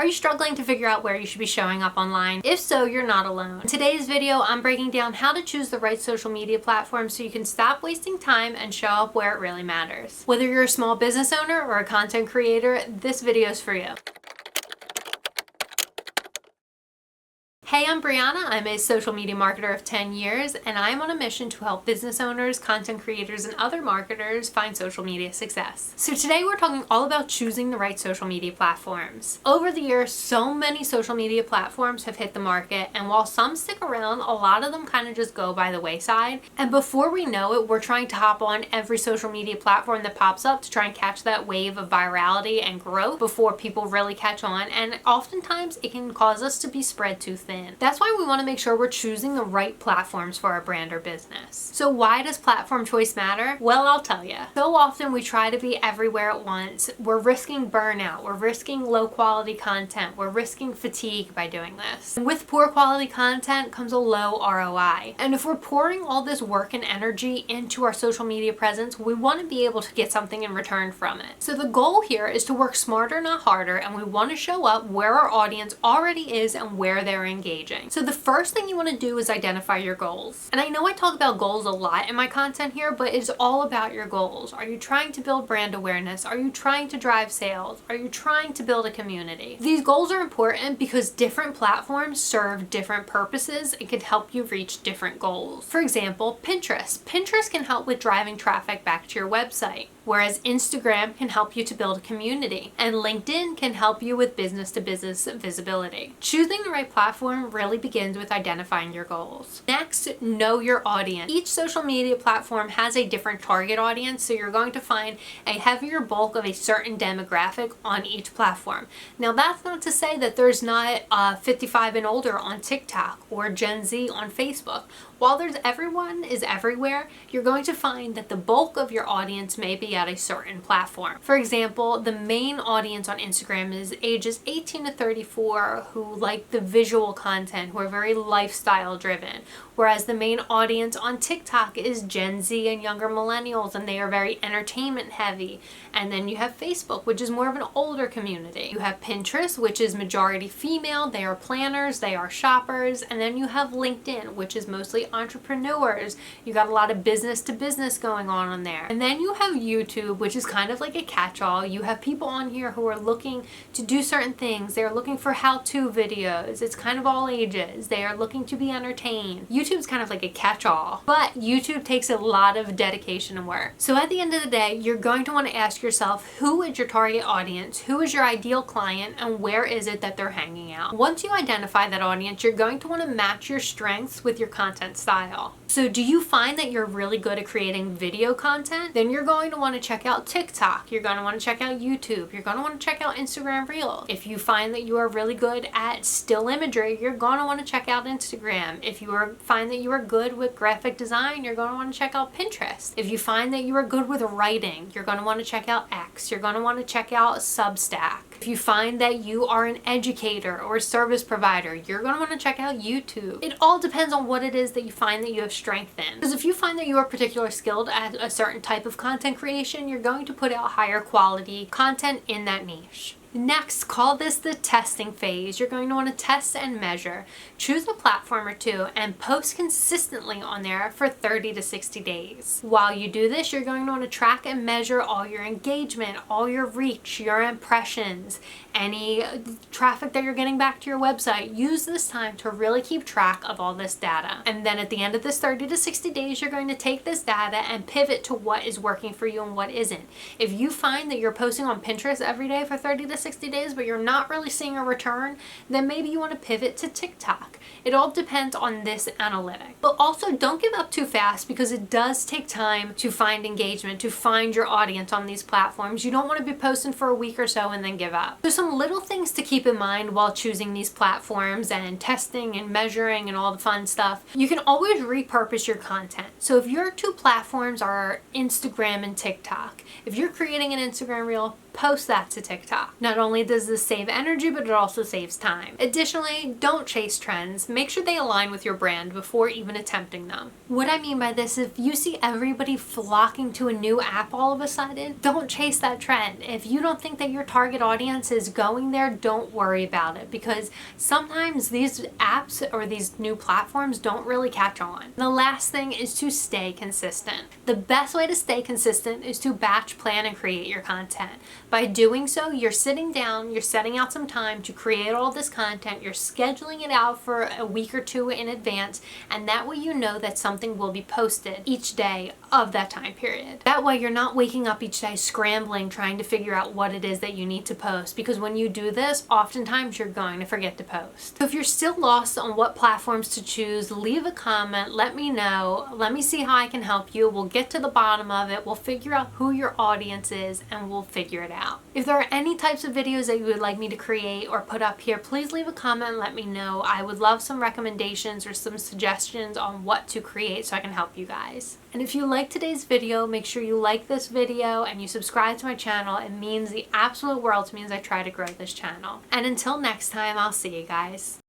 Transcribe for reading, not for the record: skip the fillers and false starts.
Are you struggling to figure out where you should be showing up online? If so, you're not alone. In today's video, I'm breaking down how to choose the right social media platform so you can stop wasting time and show up where it really matters. Whether you're a small business owner or a content creator, this video is for you. Hey, I'm Brianna. I'm a social media marketer of 10 years, and I'm on a mission to help business owners, content creators, and other marketers find social media success. So today we're talking all about choosing the right social media platforms. Over the years, so many social media platforms have hit the market, and while some stick around, a lot of them kind of just go by the wayside. And before we know it, we're trying to hop on every social media platform that pops up to try and catch that wave of virality and growth before people really catch on, and oftentimes it can cause us to be spread too thin. That's why we want to make sure we're choosing the right platforms for our brand or business. So why does platform choice matter? Well, I'll tell you. So often we try to be everywhere at once. We're risking burnout. We're risking low quality content. We're risking fatigue by doing this. And with poor quality content comes a low ROI. And if we're pouring all this work and energy into our social media presence, we want to be able to get something in return from it. So the goal here is to work smarter, not harder, and we want to show up where our audience already is and where they're engaging. So the first thing you want to do is identify your goals. And I know I talk about goals a lot in my content here, but it's all about your goals. Are you trying to build brand awareness? Are you trying to drive sales? Are you trying to build a community? These goals are important because different platforms serve different purposes and can help you reach different goals. For example, Pinterest. Pinterest can help with driving traffic back to your website, whereas Instagram can help you to build a community, and LinkedIn can help you with business-to-business visibility. Choosing the right platform really begins with identifying your goals. Next, know your audience. Each social media platform has a different target audience, so you're going to find a heavier bulk of a certain demographic on each platform. Now, that's not to say that there's not 55 and older on TikTok or Gen Z on Facebook. While there's everyone is everywhere, you're going to find that the bulk of your audience may be at a certain platform. For example, the main audience on Instagram is ages 18 to 34 who like the visual content, who are very lifestyle driven, whereas the main audience on TikTok is Gen Z and younger millennials, and they are very entertainment heavy. And then you have Facebook, which is more of an older community. You have Pinterest, which is majority female. They are planners, they are shoppers. And then you have LinkedIn, which is mostly entrepreneurs. You got a lot of business to business going on there. And then you have YouTube, which is kind of like a catch-all. You have people on here who are looking to do certain things. They're looking for how-to videos. It's kind of all ages. They are looking to be entertained. YouTube's kind of like a catch-all, but YouTube takes a lot of dedication and work. So at the end of the day, you're going to want to ask yourself, who is your target audience? Who is your ideal client, and where is it that they're hanging out? Once you identify that audience, you're going to want to match your strengths with your content style. So do you find that you're really good at creating video content? Then you're going to want to check out TikTok. You're going to want to check out YouTube. You're going to want to check out Instagram Reels. If you find that you are really good at still imagery, you're going to want to check out Instagram. If you find that you are good with graphic design, you're going to want to check out Pinterest. If you find that you are good with writing, you're going to want to check out X. You're going to want to check out Substack. If you find that you are an educator or a service provider, you're going to want to check out YouTube. It all depends on what it is that you find that you have strength in. Because if you find that you are particularly skilled at a certain type of content creation, you're going to put out higher quality content in that niche. Next, call this the testing phase. You're going to want to test and measure. Choose a platform or two and post consistently on there for 30 to 60 days. While you do this, you're going to want to track and measure all your engagement, all your reach, your impressions, any traffic that you're getting back to your website. Use this time to really keep track of all this data. And then at the end of this 30 to 60 days, you're going to take this data and pivot to what is working for you and what isn't. If you find that you're posting on Pinterest every day for 30 to 60 days, but you're not really seeing a return, then maybe you want to pivot to TikTok. It all depends on this analytic. But also don't give up too fast, because it does take time to find engagement, to find your audience on these platforms. You don't want to be posting for a week or so and then give up. So some little things to keep in mind while choosing these platforms and testing and measuring and all the fun stuff. You can always repurpose your content. So if your two platforms are Instagram and TikTok, if you're creating an Instagram reel, post that to TikTok. Not only does this save energy, but it also saves time. Additionally, don't chase trends. Make sure they align with your brand before even attempting them. What I mean by this, if you see everybody flocking to a new app all of a sudden, don't chase that trend. If you don't think that your target audience is going there, don't worry about it, because sometimes these apps or these new platforms don't really catch on. The last thing is to stay consistent. The best way to stay consistent is to batch plan and create your content. By doing so, you're sitting down, you're setting out some time to create all this content, you're scheduling it out for a week or two in advance, and that way you know that something will be posted each day of that time period. That way you're not waking up each day scrambling trying to figure out what it is that you need to post, because when you do this, oftentimes you're going to forget to post. So if you're still lost on what platforms to choose, leave a comment, let me know, let me see how I can help you. We'll get to the bottom of it, we'll figure out who your audience is, and we'll figure it out. If there are any types of videos that you would like me to create or put up here, please leave a comment and let me know. I would love some recommendations or some suggestions on what to create so I can help you guys. And if you like today's video, make sure you like this video and you subscribe to my channel. It means the absolute world to me as I try to grow this channel. And until next time, I'll see you guys.